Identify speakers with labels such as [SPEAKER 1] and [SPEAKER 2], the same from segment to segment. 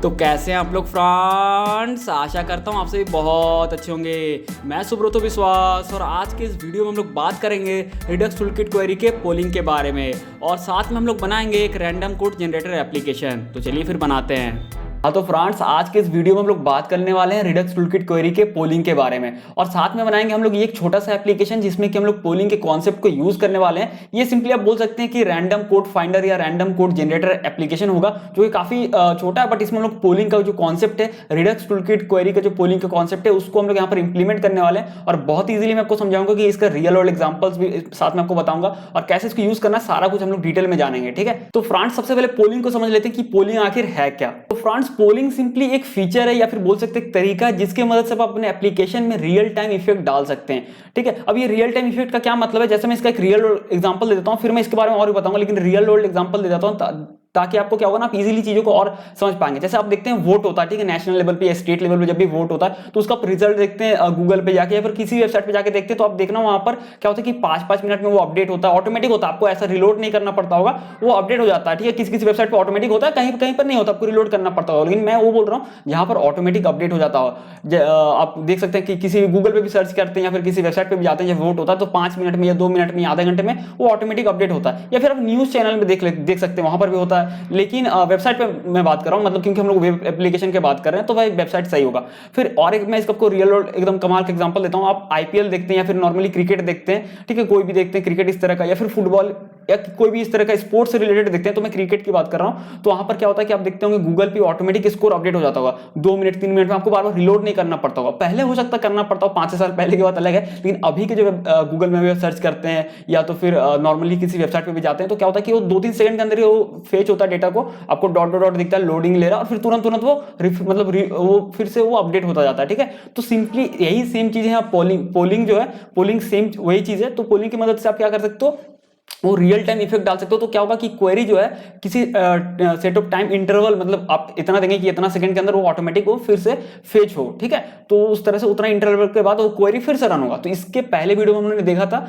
[SPEAKER 1] तो कैसे हैं आप लोग फ्रेंड्स। आशा करता हूँ आप सभी बहुत अच्छे होंगे। मैं सुब्रतो विश्वास और आज के इस वीडियो में हम लोग बात करेंगे रिडक्स टूलकिट क्वेरी के पोलिंग के बारे में और साथ में हम लोग बनाएंगे एक रैंडम कोड जनरेटर एप्लीकेशन। तो चलिए फिर बनाते हैं। हाँ तो फ्रेंड्स, आज के इस वीडियो में हम लोग बात करने वाले हैं रिडक्स टूलकिट क्वेरी के पोलिंग के बारे में और साथ में बनाएंगे हम लोग ये एक छोटा सा एप्लीकेशन जिसमें कि हम लोग पोलिंग के कॉन्सेप्ट को यूज करने वाले हैं। ये सिंपली आप बोल सकते हैं कि रैंडम कोड फाइंडर या रैंडम कोड जनरेटर एप्लीकेशन होगा जो कि काफी छोटा है, बट इसमें हम लोग पोलिंग का जो कॉन्सेप्ट है, रिडक्स टूलकिट क्वेरी का जो पोलिंग का कॉन्सेप्ट है उसको हम लोग यहाँ पर इंप्लीमेंट करने वाले हैं और बहुत ईजिली मैं आपको समझाऊंगा कि इसका रियल वर्ल्ड एग्जांपल्स भी साथ में आपको बताऊंगा और कैसे इसको यूज करना सारा कुछ हम लोग डिटेल में जानेंगे। ठीक है, तो फ्रेंड्स सबसे पहले पोलिंग को समझ लेते हैं कि पोलिंग आखिर है क्या। तो फ्रेंड्स पोलिंग सिंपली एक फीचर है या फिर बोल सकते हैं एक तरीका जिसके मदद से आप अपने एप्लीकेशन में रियल टाइम इफेक्ट डाल सकते हैं। ठीक है, अब ये रियल टाइम इफेक्ट का क्या मतलब है, जैसे मैं इसका एक रियल वर्ल्ड एग्जांपल दे देता हूं, फिर मैं इसके बारे में और भी बताऊंगा, लेकिन रियल वर्ल्ड एग्जांपल दे देता हूं ताकि आपको क्या होगा ना, आप इजीली चीजों को और समझ पाएंगे। जैसे आप देखते हैं वोट होता है, ठीक है, नेशनल लेवल पे या स्टेट लेवल पे जब भी वोट होता है तो उसका रिजल्ट देखते हैं गूगल पे जाके या फिर किसी वेबसाइट पे जाके देखते हैं, तो आप देखना वहां पर क्या होता है कि 5-5 मिनट में वो अपडेट होता है, ऑटोमेटिक होता है, आपको ऐसा रिलोड नहीं करना पड़ता होगा, वो अपडेट हो जाता है। ठीक है, किसी किसी वेबसाइट पर ऑटोमेटिक होता है, कहीं कहीं पर नहीं होता, आपको रिलोड करना पड़ता होगा, लेकिन मैं वो बोल रहा हूँ जहां पर ऑटोमेटिक अपडेट हो जाता हो। आप देख सकते हैं कि किसी गूगल पे भी सर्च करते हैं या फिर किसी वेबसाइट पे भी जाते हैं, जब वोट होता है तो 5 मिनट में या 2 मिनट में या आधे घंटे में वो ऑटोमेटिक अपडेट होता है। या फिर आप न्यूज चैनल में देख सकते हैं, वहां पर भी होता है, लेकिन वेबसाइट पे मैं बात कर रहा हूं, मतलब क्योंकि हम लोग वेब एप्लीकेशन की बात कर रहे हैं तो भाई वेबसाइट सही होगा। फिर और एक मैं इसको रियल वर्ल्ड एकदम कमाल का एग्जांपल देता हूं। आप आईपीएल देखते हैं या फिर नॉर्मली क्रिकेट देखते हैं, ठीक है, कोई भी देखते हैं क्रिकेट इस तरह का या फिर फुटबॉल या कोई भी इस तरह का स्पोर्ट्स से रिलेटेड देखते हैं, तो मैं क्रिकेट की बात कर रहा हूं, तो वहां पर क्या होता है कि आप देखते होंगे गूगल पे ऑटोमेटिक स्कोर अपडेट हो जाता होगा 2 मिनट 3 मिनट में, आपको बार बार रिलोड नहीं करना पड़ता होगा। पहले हो सकता करना पड़ता हो, 5-6 साल पहले की बात अलग है, लेकिन अभी के जो गूगल में भी सर्च करते हैं या तो फिर नॉर्मली किसी वेबसाइट पे भी जाते हैं तो क्या होता है कि वो 2-3 सेकंड के अंदर ही वो फेच होता है डेटा को, आपको डॉट डॉट डॉट दिखता है, लोडिंग ले रहा है और फिर तुरंत वो वो फिर से वो अपडेट होता जाता है। ठीक है, तो सिंपली यही सेम चीज है। पोलिंग जो है, पोलिंग सेम वही चीज है। तो पोलिंग की मदद से आप क्या कर सकते हो, वो रियल टाइम इफेक्ट डाल सकते हो। तो क्या होगा कि क्वेरी जो है किसी सेट ऑफ टाइम इंटरवल, मतलब आप इतना देंगे कि इतना सेकंड के अंदर वो ऑटोमेटिक वो फिर से फेच हो। ठीक है, तो उस तरह से उतना इंटरवल के बाद वो क्वेरी फिर से रन होगा। तो इसके पहले वीडियो में हमने देखा था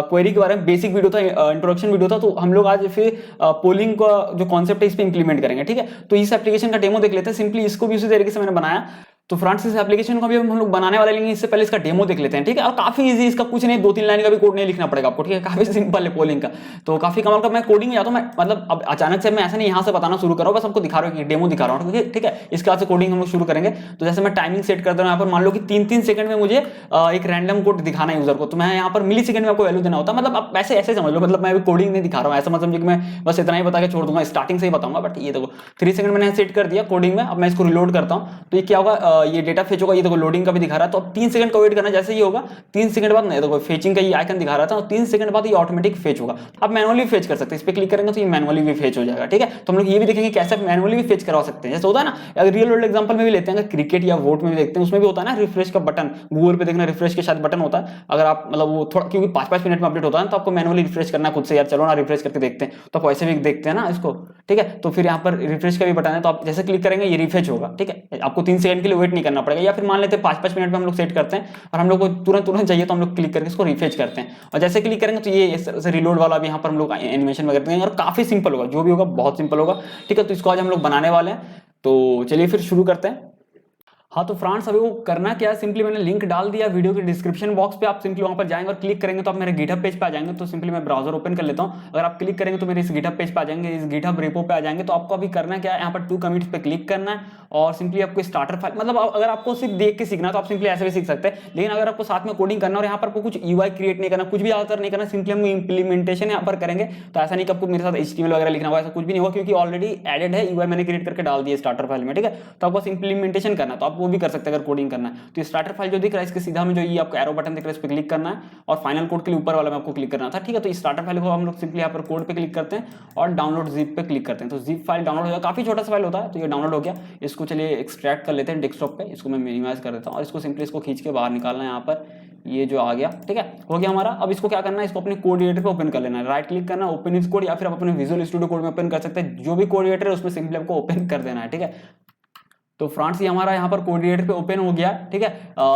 [SPEAKER 1] क्वेरी के बारे में, बेसिक वीडियो था, इंट्रोडक्शन वीडियो था। तो हम लोग आज फिर पोलिंग का जो कॉन्सेप्ट है इस पे इंप्लीमेंट करेंगे। ठीक है, तो इस एप्लीकेशन का डेमो देख लेते हैं। सिंपली इसको भी उसी तरीके से मैंने बनाया। तो फ्रेंड्स इस एप्लीकेशन को भी हम लोग बनाने वाले, लेकिन इससे पहले इसका डेमो देख लेते हैं। ठीक है, और काफी इजी, इसका कुछ नहीं, 2-3 लाइन का भी कोड नहीं लिखना पड़ेगा आपको। ठीक है, काफी सिंपल है पोलिंग का, तो काफी कमाल का। मैं कोडिंग में जाता हूँ, मैं मतलब अब अचानक से मैं ऐसा नहीं यहाँ से बताना शुरू कर रहा हूँ, बस आपको दिखा रहा हूँ कि डेमो दिखा रहा हूँ। ठीक है, इसके बाद से कोडिंग हम लोग शुरू करेंगे। तो जैसे मैं टाइमिंग सेट कर दे रहा हूँ यहाँ पर, मान लो कि 3-3 सेकंड में मुझे एक रैंडम कोड दिखाना है यूजर को, तो मैं यहाँ पर मिली सेकंड में आपको वैल्यू देना होता है। मतलब आप ऐसे ऐसे समझ लो, मतलब मैं अभी कोडिंग नहीं दिखा रहा हूँ, ऐसा मत समझिए कि मैं बस इतना ही बता के छोड़ दूंगा, स्टार्टिंग से ही बताऊंगा। बट ये देखो 3 सेकंड मैंने सेट कर दिया कोडिंग में। अब मैं इसको रिलोड करता हूँ तो ये क्या होगा, ये डेटा फेच होगा। ये देखो लोडिंग का भी दिखा रहा है, तो अब 3 सेकंड का वेट करना, जैसे ये होगा 3 सेकंड बाद नहीं, देखो फेचिंग का ये आइकन दिखा रहा था, और 3 सेकंड बाद ये ऑटोमेटिक फेच होगा। आप मैनुअली फेच कर सकते हैं, इस पे क्लिक करेंगे तो ये मैनुअली भी फेच हो जाएगा। ठीक है, तो हम लोग ये भी देखेंगे कैसे मैनुअली भी फेच करवा सकते हैं। जैसे होता है ना, अगर रियल वर्ल्ड एग्जांपल में भी लेते हैं, अगर क्रिकेट या वोट में भी देखते हैं, उसमें भी होता है ना रिफ्रेश का बटन, गूगल पे देखना रिफ्रेश के साथ बटन होता है। अगर आप मतलब वो थोड़ा, क्योंकि 5-5 मिनट में अपडेट होता है तो आपको मैनुअली रिफ्रेश करना खुद से, यार चलो ना रिफ्रेश करके देखते हैं, तो आप वैसे भी देखते हैं ना इसको। ठीक है, तो फिर यहाँ पर रिफ्रेश का भी बटन है, तो आप जैसे क्लिक करेंगे ये रिफ्रेश होगा। ठीक है, आपको 3 सेकंड के लिए वेट नहीं करना पड़ेगा। या फिर मान लेते हैं 5-5 मिनट में हम लोग सेट करते हैं और हम लोग को तुरंत चाहिए तो हम लोग क्लिक करके इसको रिफ्रेश करते हैं, और जैसे क्लिक करेंगे तो ये इस तरह से रिलोड वाला भी यहाँ पर हम लोग एनिमेशन वगैरह देंगे, और काफी सिंपल होगा, जो भी होगा बहुत सिंपल होगा। ठीक है, तो इसको आज हम लोग बनाने वाले हैं, तो चलिए फिर शुरू करते हैं। हाँ तो फ्रेंड्स अभी वो करना क्या है, सिंपली मैंने लिंक डाल दिया वीडियो के डिस्क्रिप्शन बॉक्स पे, आप सिंपली वहां पर जाएंगे और क्लिक करेंगे तो आप मेरे गिटहब पेज पे आ जाएंगे। तो सिंपली मैं ब्राउजर ओपन कर लेता हूँ, अगर आप क्लिक करेंगे तो मेरे इस गिटहब पेज पे आ जाएंगे, इस गिटहब रेपो पे आ जाएंगे। तो आपको अभी करना क्या है, यहाँ पर 2 कमिट्स पे क्लिक करना है और सिंपली आपको स्टार्टर फाइल, मतलब अगर आपको सिर्फ देख के सीखना है तो आप सिंपली ऐसे भी सीख सकते हैं, लेकिन अगर आपको साथ में कोडिंग करना और यहाँ पर आपको कुछ यूआई क्रिएट नहीं करना, कुछ भी ज्यादातर नहीं करना, सिंपली हम इंप्लीमेंटेशन यहाँ पर करेंगे। तो ऐसा नहीं कि आपको मेरे साथ HTML वगैरह लिखना होगा, ऐसा कुछ भी नहीं होगा, क्योंकि ऑलरेडी एडेड है, यूआई मैंने क्रिएट करके डाल दिया स्टार्टर फाइल में। ठीक है, तो आपको इंप्लीमेंटेशन करना है तो आप वो भी कर सकते हैं अगर कोडिंग करना है। तो स्टार्टर फाइल जो दिख रहा है इसके सीधा में जो ये आपको एरो बटन दिख रहा है इस पे क्लिक करना है, और फाइनल कोड के लिए ऊपर वाला में आपको क्लिक करना था। ठीक है, तो स्टार्टर फाइल को हम लोग सिंपली यहाँ पर कोड पे क्लिक करते हैं और डाउनलोड जिप पे क्लिक करते हैं, तो जिप फाइल डाउनलोड हो जाएगा। काफी छोटा सा फाइल होता है, तो ये डाउनलोड हो गया। इसको चलिए एक्सट्रैक्ट कर लेते हैं डेस्कटॉप पे, इसको मैं मिनिमाइज कर देता हूँ और इसको सिंपली इसको खींच के बाहर निकालना है। यहाँ पर ये जो आ गया, ठीक है, हो गया हमारा। अब इसको क्या करना है, इसको अपने कोड एडिटर पे ओपन कर लेना है, राइट क्लिक करना है, ओपन इस कोड, या फिर आप अपने विजुअल स्टूडियो कोड में ओपन कर सकते हैं, जो भी कोड एडिटर है उसमें सिंपली आपको ओपन कर देना है। ठीक है, तो फ्रेंड्स ये हमारा यहाँ पर कोऑर्डिनेटर पे ओपन हो गया, ठीक है।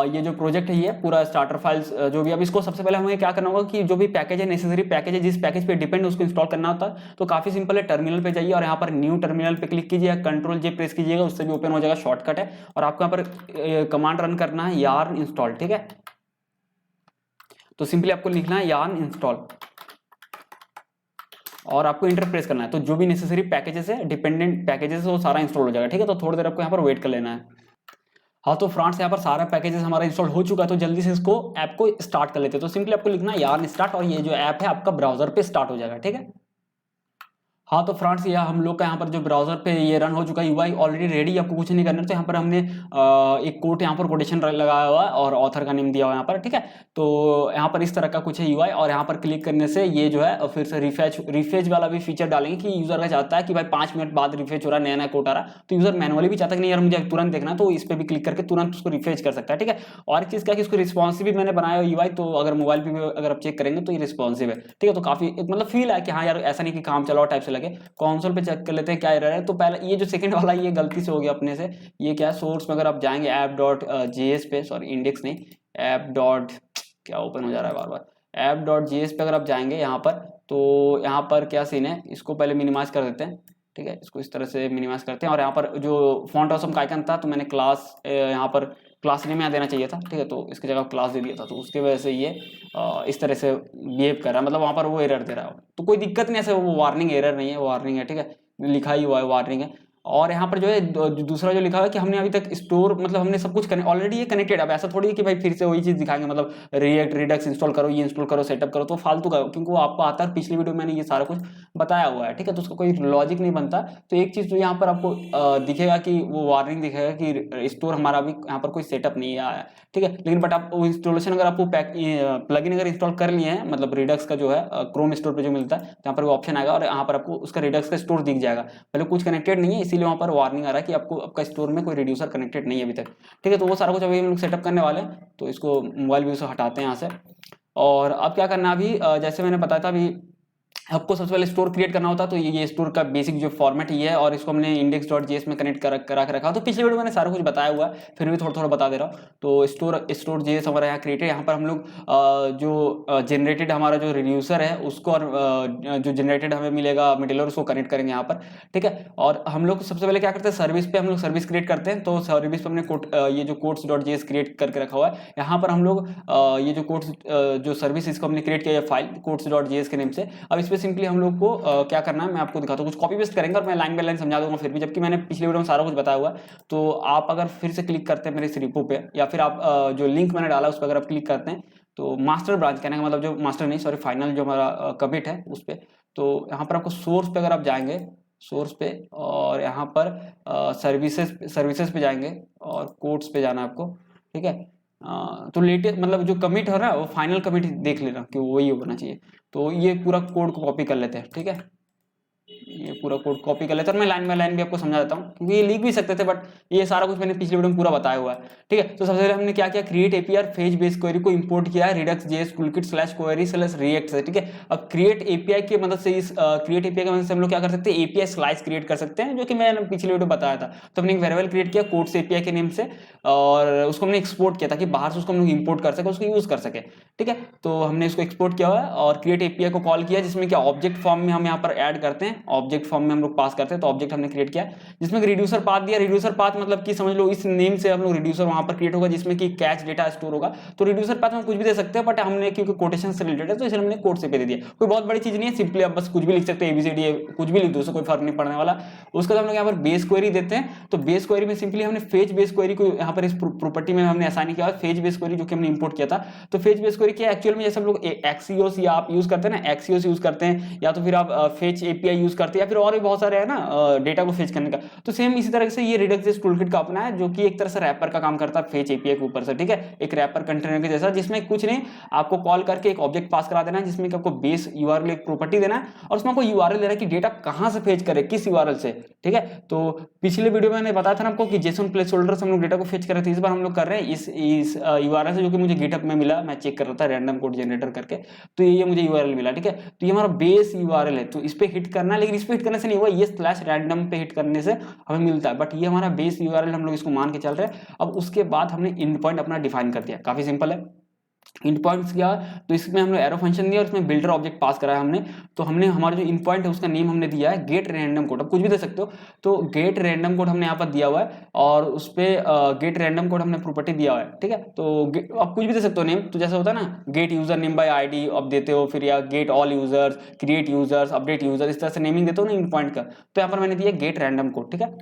[SPEAKER 1] ये जो प्रोजेक्ट है ये पूरा स्टार्टर फाइल्स जो भी, अब इसको सबसे पहले हमें क्या करना होगा कि जो भी पैकेज है, नेसेसरी पैकेज है, जिस पैकेज पे डिपेंड उसको इंस्टॉल करना होता है। तो काफी सिंपल है, टर्मिनल पे जाइए और यहाँ पर न्यू टर्मिनल पे क्लिक कीजिए, कंट्रोल जे प्रेस कीजिएगा, उससे भी ओपन हो जाएगा, शॉर्टकट है। और आपको यहाँ पर कमांड रन करना है yarn इंस्टॉल, ठीक है। तो सिंपली आपको लिखना है yarn इंस्टॉल और आपको इंटर प्रेस करना है। तो जो भी नेसेसरी पैकेजेस है, डिपेंडेंट पैकेजेस है, वो सारा इंस्टॉल हो जाएगा, ठीक है। तो थोड़ी देर आपको यहाँ पर वेट कर लेना है। हाँ, तो फ्रेंड्स यहाँ पर सारा पैकेजेस हमारा इंस्टॉल हो चुका है, तो जल्दी से इसको ऐप को स्टार्ट कर लेते हैं। तो सिंपली आपको लिखना है yarn स्टार्ट और ये जो ऐप है आपका ब्राउजर पे स्टार्ट हो जाएगा, ठीक है। हाँ, तो फ्रेंड्स ये हम लोग का यहाँ पर जो ब्राउजर पे ये रन हो चुका है, यूआई ऑलरेडी रेडी, आपको कुछ नहीं करना है। तो यहाँ पर हमने एक कोट यहाँ पर कोटेशन लगाया हुआ है और ऑथर का नेम दिया हुआ है यहाँ पर, ठीक है। तो यहाँ पर इस तरह का कुछ है यूआई और यहाँ पर क्लिक करने से ये जो है फिर से रिफ्रेश वाला भी फीचर डालेंगे कि यूजर का चाहता है कि भाई 5 मिनट बाद रिफ्रेश हो रहा है, नया नया कोट आ रहा, तो यूजर मैनुअली भी चाहता है कि नहीं यार मुझे तुरंत देखना है, तो इस पर भी क्लिक करके तुरंत उसको रिफ्रेश कर सकता है, ठीक है। और एक चीज क्या कि इसको रिस्पॉन्सिव भी मैंने बनाया यूआई, तो अगर मोबाइल पे भी अगर आप चेक करेंगे तो ये रिस्पॉन्सिव है, ठीक है। तो काफी मतलब फील है कि हाँ यार ऐसा नहीं कि काम चलाओ टाइप से लगे। कंसोल पे चेक कर लेते हैं क्या एरर है। तो पहले ये जो सेकंड वाला ये गलती से हो गया अपने से, ये क्या सोर्स में अगर आप जाएंगे app.js पे, सॉरी इंडेक्स नहीं, ऐप डॉट क्या ओपन हो जा रहा है बार बार, app.js पे अगर आप जाएंगे यहाँ पर, तो यहाँ पर क्या सीन है, इसको पहले मिनिमाइज कर देते हैं, ठीक है। इसको इस तरह से मिनिमाइज करते हैं और यहाँ पर जो फॉन्ट ऑसम का आइकन था, तो मैंने क्लास यहाँ पर क्लास नेम यहाँ देना चाहिए था, ठीक है। तो इसकी जगह क्लास दे दिया था, तो उसके वजह से ये इस तरह से बिहेव कर रहा है, मतलब वहाँ पर वो एरर दे रहा है। तो कोई दिक्कत नहीं, ऐसे वो वार्निंग एरर नहीं है, वार्निंग है, ठीक है, लिखा ही हुआ है वार्निंग है। और यहाँ पर जो है दूसरा जो लिखा हुआ है कि हमने अभी तक स्टोर, मतलब हमने सब कुछ ऑलरेडी ये कनेक्टेड। अब ऐसा थोड़ी है कि भाई फिर से वही चीज दिखाएंगे, मतलब रिएक्ट रिडक्स इंस्टॉल करो, ये इंस्टॉल करो, सेटअप करो, तो फालतू का, क्योंकि वो आपको आता है, पिछली वीडियो में मैंने ये सारा कुछ बताया हुआ है, ठीक है। तो उसका कोई लॉजिक नहीं बनता। तो एक चीज जो यहाँ पर आपको दिखेगा कि वो वार्निंग दिखेगा कि स्टोर हमारा अभी यहाँ पर कोई सेटअप नहीं आया, ठीक है। लेकिन बट आप वो इंस्टॉलेशन अगर आपको प्लगइन अगर इंस्टॉल कर लिए हैं, मतलब रिडक्स का जो है क्रोम स्टोर पे जो मिलता है, यहाँ पर वो ऑप्शन आएगा और यहाँ पर आपको उसका रिडक्स का स्टोर दिख जाएगा। पहले कुछ कनेक्टेड नहीं है, इसीलिए वहाँ पर वार्निंग आ रहा है कि आपको आपका स्टोर में कोई रिड्यूसर कनेक्टेड नहीं है अभी तक, ठीक है। तो वो सारा कुछ अभी हम लोग सेटअप करने वाले हैं। तो इसको मोबाइल व्यू से हटाते हैं यहाँ से। और अब क्या करना है अभी, जैसे मैंने बताया था, अभी आपको सबसे पहले स्टोर क्रिएट करना होता है। तो ये स्टोर का बेसिक जो फॉर्मेट ये है और इसको हमने index.js में कनेक्ट करा के रखा। तो पिछले वीडियो में मैंने सारा कुछ बताया हुआ है, फिर भी थोड़ा थोड़ा बता दे रहा हूँ। तो स्टोर जेएस हमारा यहाँ क्रिएट है। यहाँ पर हम लोग जो जनरेटेड हमारा जो रिड्यूसर है उसको और जो जनरेटेड हमें मिलेगा मिडिलर, उसको कनेक्ट करेंगे यहाँ पर, ठीक है। और हम लोग सबसे पहले क्या करते हैं, सर्विस पे हम लोग सर्विस क्रिएट करते हैं। तो सर्विस पे हमने ये जो कोड्स.js क्रिएट करके रखा हुआ है। यहाँ पर हम लोग ये जो कोड्स जो सर्विस इसको हमने क्रिएट किया है फाइल कोड्स.js के नेम से। अब इस पे सिंपली हम लोग को क्या करना है मैं आपको दिखाता हूँ। कुछ कॉपी पेस्ट करेंगे और मैं लाइन बाय लाइन समझा दूंगा फिर भी, जबकि मैंने पिछले वीडियो में सारा कुछ बताया हुआ है। तो आप अगर फिर से क्लिक करते हैं मेरे इस रिपो पे, या फिर आप जो लिंक मैंने डाला उस पर अगर आप क्लिक करते हैं, तो मास्टर ब्रांच कहने का मतलब जो मास्टर नहीं सॉरी फाइनल जो हमारा कमिट है उस पर, तो यहाँ पर आपको सोर्स पे अगर आप जाएंगे, सोर्स पे, और यहाँ पर सर्विसेज पे जाएंगे और कोड्स पे जाना है आपको, ठीक है। तो लेटेस्ट मतलब जो कमिट है ना वो फाइनल कमिट देख लेना कि वही होना चाहिए। तो ये पूरा कोड को कॉपी कर लेते हैं, ठीक है। ये पूरा कोड कॉपी कर लेते हैं और मैं लाइन बाय लाइन भी आपको समझा देता हूँ, क्योंकि ये लिख भी सकते थे बट ये सारा कुछ मैंने पिछले वीडियो में पूरा बताया हुआ है, ठीक है। तो सबसे पहले हमने क्या किया, create API phase base query को इंपोर्ट किया है Redux.js toolkit/query/react से, ठीक है। अब क्रिएट एपीआई की मदद से इस क्रिएट एपीआई की मदद से हम लोग क्या कर सकते हैं, एपीआई स्लाइस क्रिएट कर सकते हैं, जो कि मैंने पिछले वीडियो बताया था। तो हमने एक वेरिएबल क्रिएट किया कोड्स एपीआई के नेम से और उसको हमने एक्सपोर्ट किया ताकि बाहर से उसको हम लोग इंपोर्ट कर सके, उसको यूज कर सके, ठीक है। तो हमने इसको एक्सपोर्ट किया हुआ है और क्रिएट एपीआई को कॉल किया, जिसमें क्या ऑब्जेक्ट फॉर्म में हम यहाँ पर ऐड करते हैं, ऑब्जेक्ट फॉर्म में हम लोग पास करते हैं। तो ऑब्जेक्ट हमने क्रिएट किया जिसमें रिड्यूसर पाथ दिया। रिड्यूसर पाथ मतलब कि समझ लो इस नेम से हम लोग रिड्यूसर वहां पर क्रिएट होगा जिसमें कि कैच डेटा स्टोर होगा। तो रिड्यूसर पाथ में कुछ भी दे सकते हैं, बट हमने क्योंकि कोटेशन से रिलेटेड है तो इसलिए हमने कोड से पे दे दिया। कोई बहुत बड़ी चीज नहीं है, सिंपली आप बस कुछ भी लिख सकते हैं, एबीसीडी कुछ भी लिख दो, उससे कोई फर्क नहीं पड़ने वाला। उसके बाद हम लोग यहाँ पर बेस क्वेरी देते हैं। तो बेस क्वेरी में सिंपली हमने फेज बेस क्वेरी को यहाँ पर इस प्रॉपर्टी में हमने असाइन किया है, फेज बेस क्वेरी जो कि हमने इंपोर्ट किया था। तो फेज बेस क्वेरी क्या एक्चुअल में जैसे हम लोग एक्सियोस या आप यूज करते हैं ना, एक्सियोस यूज करते हैं, या तो फिर आप फेच एपीआई यूज करते हैं, या फिर और भी बहुत सारे है ना डेटा को फेच करने का। तो सेम इसी तरह से ये Redux.js टूलकिट का अपना है, जो कि एक तरह से रैपर का काम करता है फेच एपीआई के ऊपर से, ठीक है। एक रैपर कंटेनर के जैसा, जिसमें कुछ नहीं आपको कॉल करके एक ऑब्जेक्ट पास करा देना है, जिसमें कि आपको बेस यूआरएल एक प्रॉपर्टी देना है और उसमें आपको यूआरएल देना है कि डेटा कहां से फेच करे, किस यूआरएल से, ठीक है। तो पिछले वीडियो में मैंने बताया था ना आपको कि जेसन प्लेसहोल्डर से हम लोग डेटा को फेच कर रहे थे, इस बार हम लोग कर रहे हैं इस यूआरएल से, जो कि मुझे गिटहब में मिला, मैं चेक कर रहा था रैंडम कोड जनरेटर करके, तो ये मुझे यूआरएल मिला, ठीक है। तो ये हमारा बेस यूआरएल है, तो इस पे हिट करना है। लेकिन इस पे हिट करने से नहीं हुआ, ये स्लैश रैंडम पे हिट करने से हमें मिलता है, बट ये हमारा बेस यूआरएल हम लोग इसको मान के चल रहे हैं। अब उसके बाद हमने इंड पॉइंट अपना डिफाइन कर दिया, काफी सिंपल है। इंड पॉइंट्स किया तो इसमें हमने एरो फंक्शन दिया और इसमें बिल्डर ऑब्जेक्ट पास कराया हमने। तो हमने हमारा जो इंड पॉइंट है उसका नेम हमने दिया है गेट रैंडम कोड, अब कुछ भी दे सकते हो, तो गेट रैंडम कोड हमने यहाँ पर दिया हुआ है और उस पर गेट रैंडम कोड हमने प्रॉपर्टी दिया हुआ है, ठीक है। तो आप कुछ भी दे सकते हो नेम, तो जैसे होता है ना gate user name by ID आप देते हो, फिर या get all users, create users, update user, इस तरह से नेमिंग देते हो ना इंड पॉइंट का। तो यहाँ पर मैंने दिया गेट रैंडम कोड, ठीक है।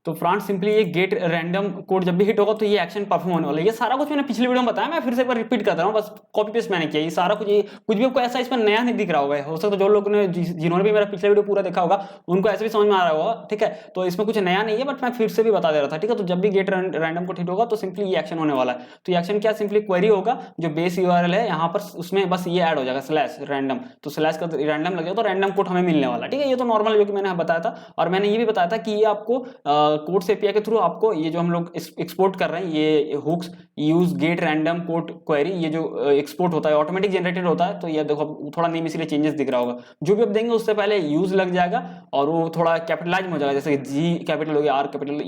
[SPEAKER 1] तो फ्रेंड्स सिंपली ये गेट रैंडम कोड जब भी हिट होगा तो ये एक्शन परफॉर्म होने वाला है। ये सारा कुछ मैंने पिछले वीडियो में बताया, मैं फिर से एक बार रिपीट करता हूँ, बस कॉपी पेस्ट मैंने किया। ये सारा कुछ, ये कुछ भी आपको ऐसा इसमें नया नहीं दिख रहा होगा, हो सकता है जो लोगों ने जिन्होंने भी मेरा पिछला वीडियो पूरा देखा होगा उनको ऐसे भी समझ में आ रहा होगा, ठीक है। तो इसमें कुछ नया नहीं है, बट मैं फिर से भी बता दे रहा था, ठीक है। तो जब भी गेट रैंडम कोड हिट होगा तो सिंपली ये एक्शन होने वाला है। तो ये एक्शन क्या, सिंपली क्वेरी होगा जो बेस यूआरएल है यहाँ पर, उसमें बस ये ऐड हो जाएगा स्लैश रैंडम, तो स्लैश का रैंडम लग जाएगा तो रैंडम कोड हमें मिलने वाला, ठीक है। ये तो नॉर्मल जो कि मैंने बताया था, और मैंने ये भी बताया था कि ये आपको कोड्स एपीआई के थ्रू आपको ये जो हम लोग एक्सपोर्ट कर रहे हैं, ये hooks use get random code query, ये जो एक्सपोर्ट होता है ऑटोमेटिक जनरेटेड होता है। तो ये देखो थोड़ा नेम इसलिए चेंजेस दिख रहा होगा, जो भी आप देंगे उससे पहले यूज लग जाएगा और वो थोड़ा कैपिटलाइज हो जाएगा, जैसे जी कैपिटल हो गया, आर कैपिटल,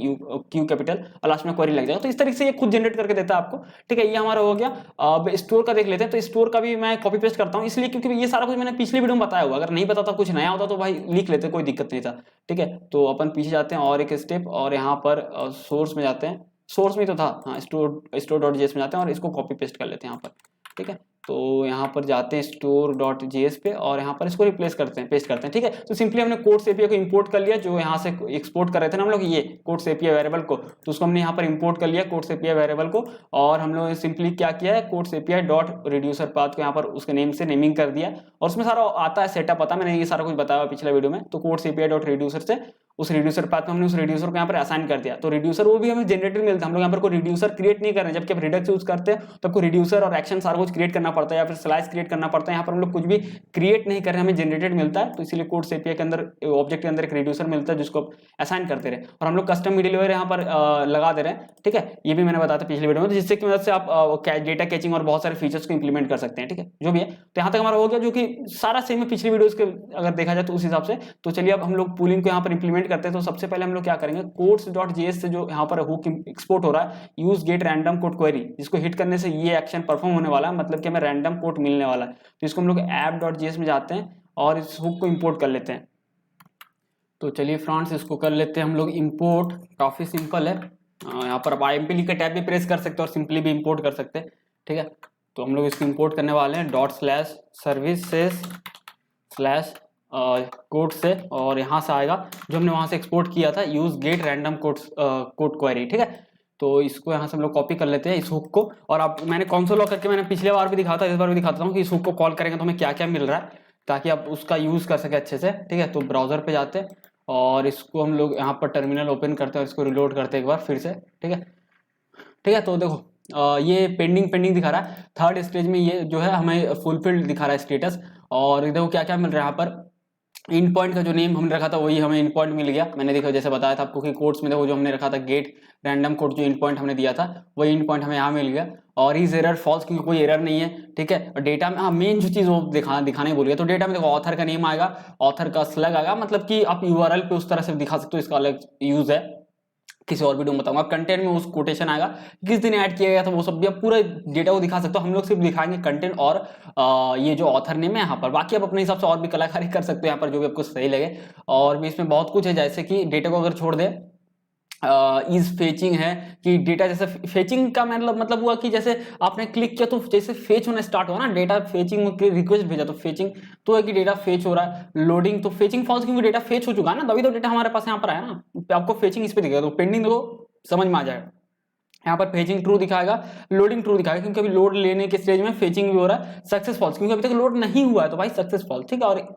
[SPEAKER 1] क्यू कैपिटल और लास्ट में क्वेरी लग जाएगा। तो इस तरीके से ये खुद जनरेट करके देता है आपको, ठीक है। ये हमारा हो गया। अब स्टोर का देख लेते हैं। तो स्टोर का भी मैं कॉपी पेस्ट करता हूँ इसलिए क्योंकि ये सारा कुछ मैंने पिछले वीडियो में बताया हुआ, अगर नहीं पता था, कुछ नया होता तो भाई लिख लेते, कोई दिक्कत नहीं था, ठीक है। तो अपन पीछे जाते हैं और एक स्टेप, और यहाँ पर सोर्स में जाते हैं, सोर्स में तो था, हाँ store.js में जाते हैं और इसको कॉपी पेस्ट कर लेते हैं यहाँ पर, ठीक है। तो यहाँ पर जाते हैं store.js पे और यहाँ पर इसको रिप्लेस करते हैं, पेस्ट करते हैं, ठीक है। तो सिंपली हमने कोड्स एपीआई को इंपोर्ट कर लिया, जो यहाँ से एक्सपोर्ट कर रहे थे ना हम लोग ये कोड्स एपीआई वेरिएबल को, तो उसको हमने यहाँ पर इंपोर्ट कर लिया कोड्स एपीआई वेरिएबल को। और हम लोग सिंपली क्या किया है, codes API dot reducer path को यहाँ पर उसके नेम से नेमिंग कर दिया, और उसमें सारा आता है सेटअप, आता है, मैंने ये सारा कुछ बताया पिछले वीडियो में। तो कोड्स एपीआई डॉट रिड्यूसर से उस रिड्यूसर पाथ में हमने उस रिड्यूसर को यहाँ पर असाइन कर दिया। तो रिड्यूसर वो भी हमें जनरेटेड मिलता है, हम लोग यहाँ पर कोई रिड्यूसर क्रिएट नहीं कर रहे हैं। जबकि आप रिडक्स यूज करते हैं तो आपको रिड्यूसर और एक्शन सारा कुछ क्रिएट करना पड़ता है या फिर स्लाइस क्रिएट करना पड़ता है। यहाँ पर हम लोग कुछ भी क्रिएट नहीं कर रहे हैं, हमें जनरेटेड मिलता है। तो इसीलिए कोड्स एपीआई के अंदर ऑब्जेक्ट के अंदर एक रिड्यूसर मिलता है जिसको असाइन करते रहे, और हम लोग कस्टम मिडलवेयर यहाँ पर लगा दे रहे हैं, ठीक है। ये भी मैंने बताया था पिछले वीडियो में, जिससे की मदद से आप डेटा कैचिंग और बहुत सारे फीचर्स को इंप्लीमेंट कर सकते हैं, ठीक है। जो भी है, तो यहाँ तक हमारा हो गया, जो कि सारा सेम है पिछली वीडियोस के अगर देखा जाए तो उस हिसाब से। तो चलिए अब हम लोग पूलिंग को यहाँ पर इंप्लीमेंट करते हैं। तो सबसे पहले हम लोग क्या करेंगे, कोड्स.js से जो यहाँ पर हुक एक्सपोर्ट हो रहा है, use get random code query, जिसको हिट करने से ये एक्शन परफॉर्म होने वाला है, मतलब कि हमें रैंडम कोड मिलने वाला है। तो इसको हम लोग app.js में जाते हैं और इस हुक को इंपोर्ट कर लेते हैं। तो चलिए फ्रेंड्स इसको कर लेते हैं हम लोग इंपोर्ट, काफी सिंपल है। यहाँ पर आप IMP लिख के टैब भी प्रेस कर सकते हैं और सिंपली भी इंपोर्ट कर सकते हैं, ठीक है। तो हम लोग इसको इंपोर्ट करने वाले हैं ./services/ कोड से, और यहाँ से आएगा जो हमने वहाँ से एक्सपोर्ट किया था, use get random code query, ठीक है। तो इसको यहाँ से हम लोग कॉपी कर लेते हैं इस हुक को, और आप मैंने कंसोल लॉग करके मैंने पिछले बार भी दिखा था, इस बार भी दिखाता हूँ कि इस हुक को कॉल करेंगे तो हमें क्या क्या मिल रहा है, ताकि आप उसका यूज कर सके अच्छे से, ठीक है। तो ब्राउजर पे जाते हैं और इसको हम लोग यहाँ पर टर्मिनल ओपन करते हैं और इसको रिलोड करते हैं एक बार फिर से, ठीक है, ठीक है। तो देखो ये पेंडिंग दिखा रहा है, थर्ड स्टेज में ये जो है हमें फुलफिल्ड दिखा रहा है स्टेटस। और देखो क्या क्या मिल रहा है यहाँ पर, इन पॉइंट का जो नेम हमने रखा था वही हमें इन पॉइंट मिल गया। मैंने देखो जैसे बताया था आपको कि कोड्स में देखो जो हमने रखा था गेट रैंडम कोड, जो इन पॉइंट हमने दिया था वही इन पॉइंट हमें यहाँ मिल गया। और इज एरर फॉल्स, क्योंकि कोई एरर नहीं है, ठीक है। और डेटा में हाँ मेन जो चीज़ वो दिखाने बोल गया, तो डेटा में देखो ऑथर का नेम आएगा, ऑथर का स्लग आएगा, मतलब कि आप यूआरएल पे उस तरह से दिखा सकते हो, इसका अलग यूज है, किसी और वीडियो में बताऊंगा। कंटेंट में उस कोटेशन आएगा किस दिन ऐड किया गया था, वो सब भी आप पूरा डेटा को दिखा सकते हो। हम लोग सिर्फ दिखाएंगे कंटेंट और ये जो ऑथर नेम है यहाँ पर, बाकी आप अपने हिसाब से और भी कलाकारी कर सकते हो यहाँ पर, जो भी आपको सही लगे। और भी इसमें बहुत कुछ है, जैसे कि डेटा को अगर छोड़ दे, इज फेचिंग है कि डेटा, जैसे फेचिंग का मतलब हुआ कि जैसे आपने क्लिक किया तो जैसे फेच होना स्टार्ट हुआ ना, डेटा फेचिंग की रिक्वेस्ट भेजा तो फेचिंग तो है कि डेटा फेच हो रहा है। लोडिंग तो फेचिंग फॉल्स, क्योंकि डेटा फेच हो चुका है ना, तभी तो डेटा हमारे पास यहाँ पर आया ना। आपको फेचिंग इस पे दिखेगा, तो पेंडिंग देखो समझ में आ जाएगा। यहाँ पर फेचिंग ट्रू दिखाएगा, लोडिंग ट्रू दिखाएगा, क्योंकि अभी लोड लेने के स्टेज में फेचिंग भी हो रहा है। सक्सेस फॉल्स, क्योंकि अभी तक लोड नहीं हुआ है तो भाई सक्सेस फॉल्स, ठीक है। और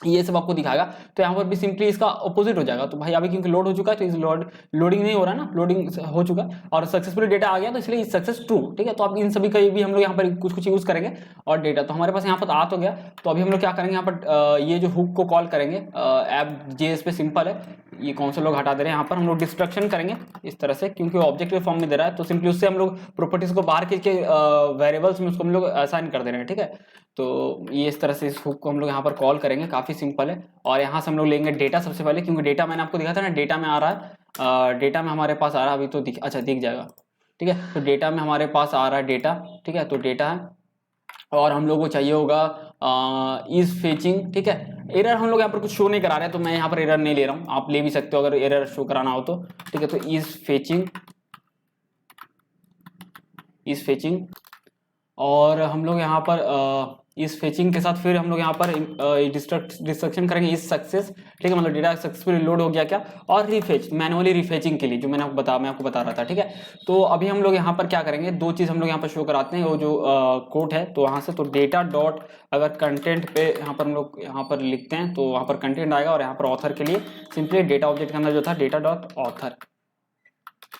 [SPEAKER 1] ये सब आपको दिखाएगा। तो यहाँ पर भी सिंपली इसका ऑपोजिट हो जाएगा। तो भाई अभी क्योंकि लोड हो चुका है तो इस लोडिंग नहीं हो रहा है ना, लोडिंग हो चुका है और सक्सेसफुली डेटा आ गया, तो इसलिए सक्सेस ट्रू, ठीक है। तो आप इन सभी का भी हम लोग यहाँ पर कुछ यूज करेंगे। और डेटा तो हमारे पास यहाँ पर आ तो गया, तो अभी हम लोग क्या करेंगे, यहाँ पर ये जो हुक को कॉल करेंगे app.js पे, सिंपल है, ये कौन से लोग हटा दे रहे हैं, यहाँ पर हम लोग डिस्ट्रक्शन करेंगे इस तरह से, क्योंकि ऑब्जेक्ट के फॉर्म में दे रहा है तो सिंपली उससे हम लोग प्रॉपर्टीज को बाहर खींच के वेरिएबल्स में उसको हम लोग असाइन कर दे रहे हैं, ठीक है। तो ये इस तरह से इस हुक को हम लोग यहाँ पर कॉल करेंगे, काफ़ी सिंपल है। और यहाँ से हम लोग लेंगे डेटा सबसे पहले, क्योंकि डेटा मैंने आपको दिखा था ना, डेटा में आ रहा है, डेटा में हमारे पास आ रहा है अभी तो अच्छा दिख जाएगा, ठीक है। तो डेटा में हमारे पास आ रहा है डेटा, ठीक है, तो डेटा है। और हम लोग को चाहिए होगा इज फेचिंग, ठीक है। एरर हम लोग यहाँ पर कुछ शो नहीं करा रहे हैं, तो मैं यहाँ पर एरर नहीं ले रहा हूँ, आप ले भी सकते हो अगर एरर शो कराना हो तो, ठीक है। तो इज फेचिंग और हम लोग यहाँ पर इस फेचिंग के साथ फिर हम लोग यहाँ पर डिस्ट्रक्शन करेंगे इस सक्सेस, ठीक है, मतलब डेटा सक्सेसफुली लोड हो गया क्या, और रिफेच मैनुअली रिफेचिंग के लिए जो मैं आपको बता रहा था, ठीक है। तो अभी हम लोग यहाँ पर क्या करेंगे, दो चीज़ हम लोग यहाँ पर शो कराते हैं, वो जो कोड है तो वहाँ से, तो डेटा डॉट अगर कंटेंट पे यहाँ पर हम लोग यहाँ पर लिखते हैं तो वहाँ पर कंटेंट आएगा, और यहाँ पर ऑथर के लिए सिंपली डेटा ऑब्जेक्ट के अंदर जो था डेटा डॉट ऑथर,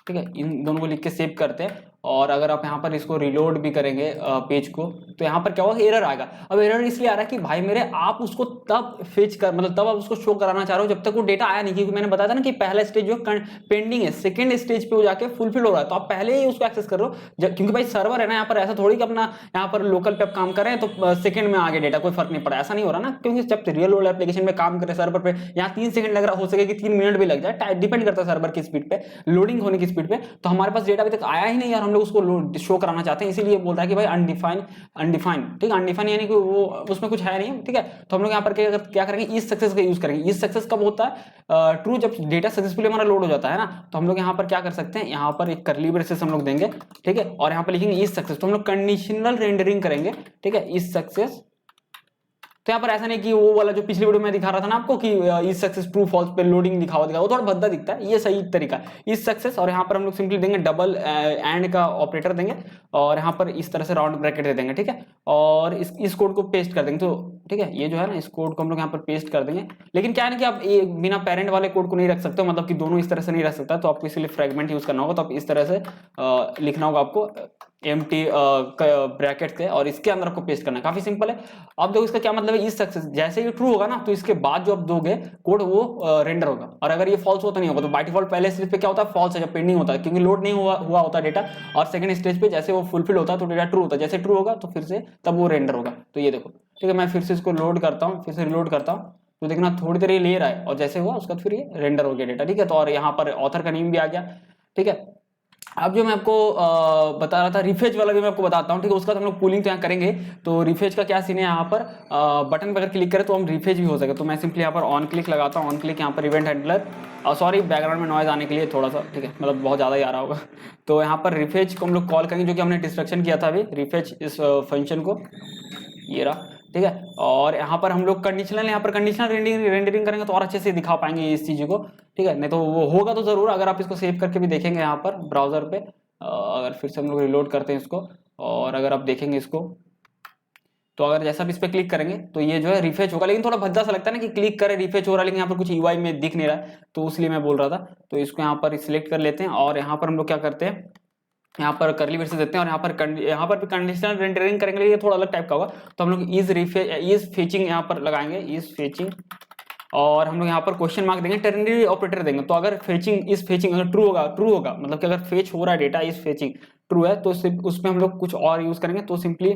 [SPEAKER 1] ठीक है। इन दोनों को लिख के सेव करते हैं। और अगर आप यहाँ पर इसको रिलोड भी करेंगे पेज को, तो यहाँ पर क्या होगा, एरर आएगा। अब एरर इसलिए आ रहा है कि भाई मेरे आप उसको तब फेच कर, मतलब तब आप उसको शो कराना चाह रहे हो जब तक वो डेटा आया नहीं, क्योंकि मैंने बताया था ना कि पहला स्टेज जो पेंडिंग है, सेकंड स्टेज पे वो जाके फुलफिल हो रहा है, तो आप पहले ही उसको एक्सेस कर रहे हो, क्योंकि भाई सर्वर है ना, यहाँ पर ऐसा थोड़ी कि अपना यहाँ पर लोकल पे आप काम कर रहे हैं तो सेकंड में आगे डेटा कोई फर्क नहीं पड़ा, ऐसा नहीं हो रहा ना, क्योंकि जब रियल वर्ल्ड एप्लीकेशन में काम करे सर्वर पे, यहाँ 3 सेकंड लग रहा, हो सके कि 3 मिनट भी लग जाए, डिपेंड करता है सर्वर की स्पीड पे, लोडिंग होने की स्पीड पे। तो हमारे पास डेटा अभी तक आया ही नहीं और हम लोग उसको शो कराना चाहते हैं, इसीलिए बोलता है कि भाई अनडिफाइंड, ठीक है, अनडिफाइंड यानी कि वो उसमें कुछ है नहीं, ठीक है। तो हम लोग यहाँ पर क्या करेंगे, इस सक्सेस का यूज करेंगे। इस सक्सेस कब होता है, ट्रू, जब डेटा सक्सेसफुली हमारा लोड हो जाता है ना, तो हम लोग यहाँ पर क्या कर सकते हैं, यहाँ पर एक कर्ली ब्रेसेस हम लोग देंगे, ठीक है, और यहाँ पर लिखेंगे इस सक्सेस, तो हम लोग कंडीशनल रेंडरिंग करेंगे, ठीक है, इस सक्सेस। तो यहाँ पर ऐसा नहीं कि वो वाला जो पिछली वीडियो में दिखा रहा था ना आपको कि इस सक्सेस ट्रू फॉल्स पे लोडिंग दिखा वो थोड़ा भद्दा दिखता है, ये सही तरीका है इस सक्सेस। और यहाँ पर हम लोग सिंपली देंगे डबल एंड का ऑपरेटर देंगे, और यहाँ पर इस तरह से राउंड ब्रैकेट दे देंगे, ठीक है, और इस कोड को पेस्ट कर देंगे, तो ठीक है, ये जो है ना, इस कोड को हम लोग यहाँ पर पेस्ट कर देंगे। लेकिन क्या है ना कि आप बिना पेरेंट वाले कोड को नहीं रख सकते, मतलब कि दोनों इस तरह से नहीं रख सकता, तो आपको इसलिए फ्रेगमेंट यूज करना होगा, तो आप इस तरह से लिखना होगा आपको एम्प्टी ब्रैकेट के, और इसके अंदर आपको पेस्ट करना है, काफी सिंपल है। अब देखो इसका क्या मतलब है, इस सक्सेस जैसे ये ट्रू होगा ना, तो इसके बाद जो आप दोगे कोड वो रेंडर होगा, और अगर ये फॉल्स होता नहीं होगा तो बाय डिफॉल्ट पहले स्टेज पे क्या होता है, फॉल्स है जब पेंडिंग होता है, क्योंकि लोड नहीं हुआ होता डेटा, और सेकंड स्टेज पे जैसे वो फुलफिल होता है तो डेटा ट्रू होता है, जैसे ट्रू होगा तो फिर से तब वो रेंडर होगा। तो ये देखो, ठीक है, मैं फिर से इसको लोड करता हूँ, फिर से रिलोड करता हूँ, तो देखना थोड़ी देर ये ले रहा है, और जैसे हुआ उसका फिर ये रेंडर हो गया डेटा, ठीक है। तो और यहाँ पर ऑथर का नेम भी आ गया, ठीक है। अब जो मैं आपको बता रहा था रिफेच वाला भी मैं आपको बताता हूँ, ठीक है, उसका तो हम लोग पूलिंग तो यहाँ करेंगे। तो रिफेच का क्या सीन है, यहाँ पर बटन पर अगर क्लिक करें तो हम रिफेच भी हो सके, तो मैं सिंपली यहाँ पर ऑन क्लिक लगाता हूँ, ऑन क्लिक यहाँ पर इवेंट हैंडलर, सॉरी बैकग्राउंड में नॉइज आने के लिए थोड़ा सा, ठीक है, मतलब बहुत ज़्यादा ही आ रहा होगा। तो यहाँ पर रिफेच को हम लोग कॉल करेंगे, जो कि हमने डिस्ट्रक्शन किया था अभी, रिफेच इस फंक्शन को, ये रहा, ठीक है। और यहाँ पर हम लोग कंडीशनल रेंडरिंग करेंगे तो और अच्छे से दिखा पाएंगे इस चीज़ को, ठीक है, नहीं तो वो होगा तो जरूर, अगर आप इसको सेव करके भी देखेंगे यहाँ पर ब्राउजर पे, अगर फिर से हम लोग रिलोड करते हैं इसको, और अगर आप देखेंगे इसको, तो अगर जैसा भी इस पर क्लिक करेंगे तो ये जो है रिफ्रेश होगा, लेकिन थोड़ा भद्दा सा लगता है ना कि क्लिक करे रिफ्रेश हो रहा है, लेकिन यहाँ पर कुछ यूआई में दिख नहीं रहा है, तो इसलिए मैं बोल रहा था। तो इसको यहाँ पर सिलेक्ट कर लेते हैं, और यहाँ पर हम लोग क्या करते हैं, यहाँ पर करली ब्रेसेस देते हैं, और यहाँ पर भी कंडीशनल रेंडरिंग करेंगे, ये थोड़ा अलग टाइप का होगा, तो हम लोग इज फेचिंग यहाँ पर लगाएंगे, इज फेचिंग, और हम लोग यहाँ पर क्वेश्चन मार्क देंगे, टर्नरी ऑपरेटर देंगे। तो अगर फेचिंग अगर ट्रू होगा मतलब कि अगर फेच हो रहा है डेटा, इस फेचिंग ट्रू है, तो उसमें हम लोग कुछ और यूज करेंगे, तो सिंपली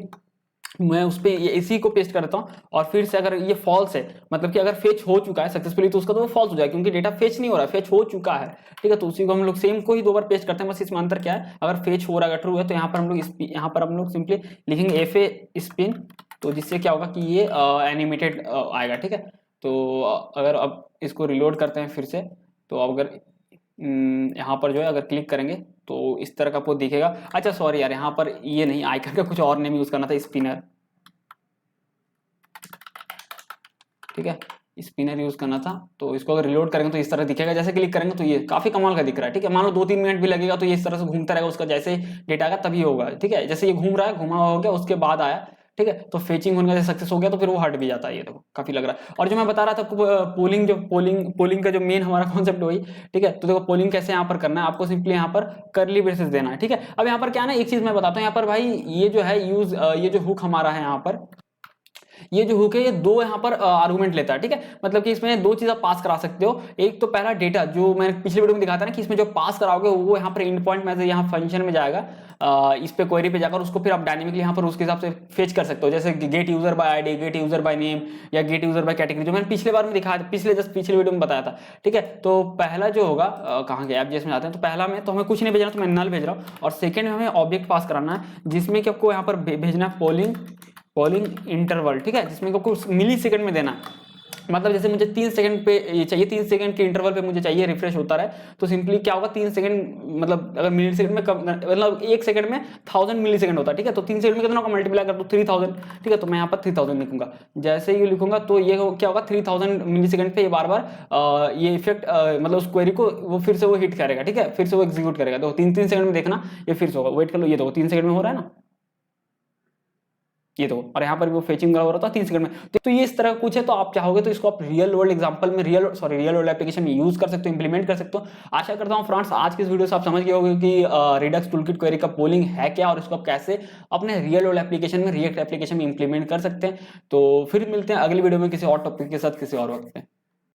[SPEAKER 1] मैं उस पर इसी को पेस्ट करता हूँ, और फिर से अगर ये फॉल्स है, मतलब कि अगर फेच हो चुका है सक्सेसफुली, तो उसका तो वो फॉल्स हो जाएगा, क्योंकि डेटा फेच नहीं हो रहा है, फेच हो चुका है, ठीक है। तो उसी को हम लोग सेम को ही 2 बार पेस्ट करते हैं, बस इसमें अंतर क्या है, अगर फेच हो रहा है, ट्रू है, तो यहाँ पर हम लोग सिंपली लिखेंगे FA स्पिन, तो जिससे क्या होगा कि ये एनिमेटेड आएगा, ठीक है। तो अगर अब इसको रिलोड करते हैं फिर से, तो अगर यहाँ पर जो है अगर क्लिक करेंगे तो इस तरह का आपको दिखेगा। अच्छा सॉरी यार, यहाँ पर ये नहीं, आइकन का कुछ और नेम यूज करना था, स्पिनर, ठीक है, स्पिनर यूज करना था। तो इसको अगर रिलोड करेंगे तो इस तरह दिखेगा, जैसे क्लिक करेंगे तो ये काफी कमाल का दिख रहा है, ठीक है। मान लो 2-3 मिनट भी लगेगा तो ये इस तरह से घूमता रहेगा, उसका जैसे डेटा का तभी होगा, ठीक है। जैसे ये घूम रहा है, घुमा हुआ हो गया, उसके बाद आया, ठीक है, तो फेचिंग होने का सक्सेस हो गया, तो फिर वो हट भी जाता है, ये देखो काफी लग रहा है। और जो मैं बता रहा था पोलिंग का जो मेन हमारा कॉन्सेप्ट वही, ठीक है। तो देखो पोलिंग कैसे यहाँ पर करना है, आपको सिंपली यहाँ पर करली ब्रेसेस देना है, ठीक है। अब यहाँ पर क्या है ना, एक चीज मैं बताता हूँ, यहाँ पर भाई ये जो है ये जो हुक हमारा है यहाँ पर, ये जो हुक है ये दो यहाँ पर आर्गुमेंट लेता है, ठीक है। मतलब कि इसमें दो चीज आप पास करा सकते हो। एक तो पहला डेटा जो मैंने पिछले वीडियो में दिखाया था ना कि इसमें जो पास कराओगे वो यहाँ पर इंड पॉइंट मैसेज यहाँ फंक्शन में जाएगा, इस पे क्वेरी पे जाकर उसको फिर आप डायनेमिकली यहाँ पर उसके हिसाब से फेच कर सकते हो, जैसे gate user bye ID, gate user by name या गेट यूजर बाय कैटेगरी, जो मैंने पिछले बार में दिखाया था, पिछले वीडियो में बताया था, ठीक है। तो पहला जो होगा कहाँ के एफ.जेएस में जाते हैं, तो पहला में तो हमें कुछ नहीं भेजना, तो मैं नल भेज रहा हूँ। और सेकंड में हमें ऑब्जेक्ट पास कराना है जिसमें कि आपको यहाँ पर भेजना है पोलिंग इंटरवल, ठीक है, जिसमें आपको मिली सेकंड में देना है। मतलब जैसे मुझे 3 सेकंड पे ये चाहिए, 3 सेकंड के इंटरवल पे मुझे चाहिए रिफ्रेश होता रहे, तो सिंपली क्या होगा 3 सेकंड, मतलब अगर मिली सेकंड में मतलब 1 सेकंड में 1000 मिली सेकंड होता है, ठीक है। तो 3 सेकंड में कितना होगा, मल्टीप्लाई कर दो 3000, ठीक है। तो मैं यहाँ पर 3000 लिखूंगा। जैसे ये लिखूंगा तो ये क्या होगा 3000 मिली सेकंड पे ये बार बार ये इफेक्ट मतलब उस क्वेरी को वो फिर से वो हिट करेगा, ठीक है, फिर से वो एग्जीक्यूट करेगा। तो 3 सेकंड में देखना ये फिर से होगा, वेट कर लो, ये देखो 3 सेकंड में हो रहा है ना, ये तो, और यहाँ पर वो फेचिंग हो रहा था 3 सेकंड में। तो ये इस तरह का कुछ है, तो आप चाहोगे तो इसको आप रियल वर्ल्ड एग्जांपल में रियल वर्ल्ड एप्लीकेशन में यूज कर सकते हो, इंप्लीमेंट कर सकते हो। आशा करता हूँ फ्रेंड्स आज की इस वीडियो से आप समझ गए होंगे कि रिडक्स टूलकिट क्वेरी का पोलिंग है क्या और इसको आप कैसे अपने रियल वर्ल्ड एप्लीकेशन में, रिएक्ट एप्लीकेशन में इंप्लीमेंट कर सकते हैं। तो फिर मिलते हैं अगली वीडियो में किसी और टॉपिक के साथ किसी और वक्त पे।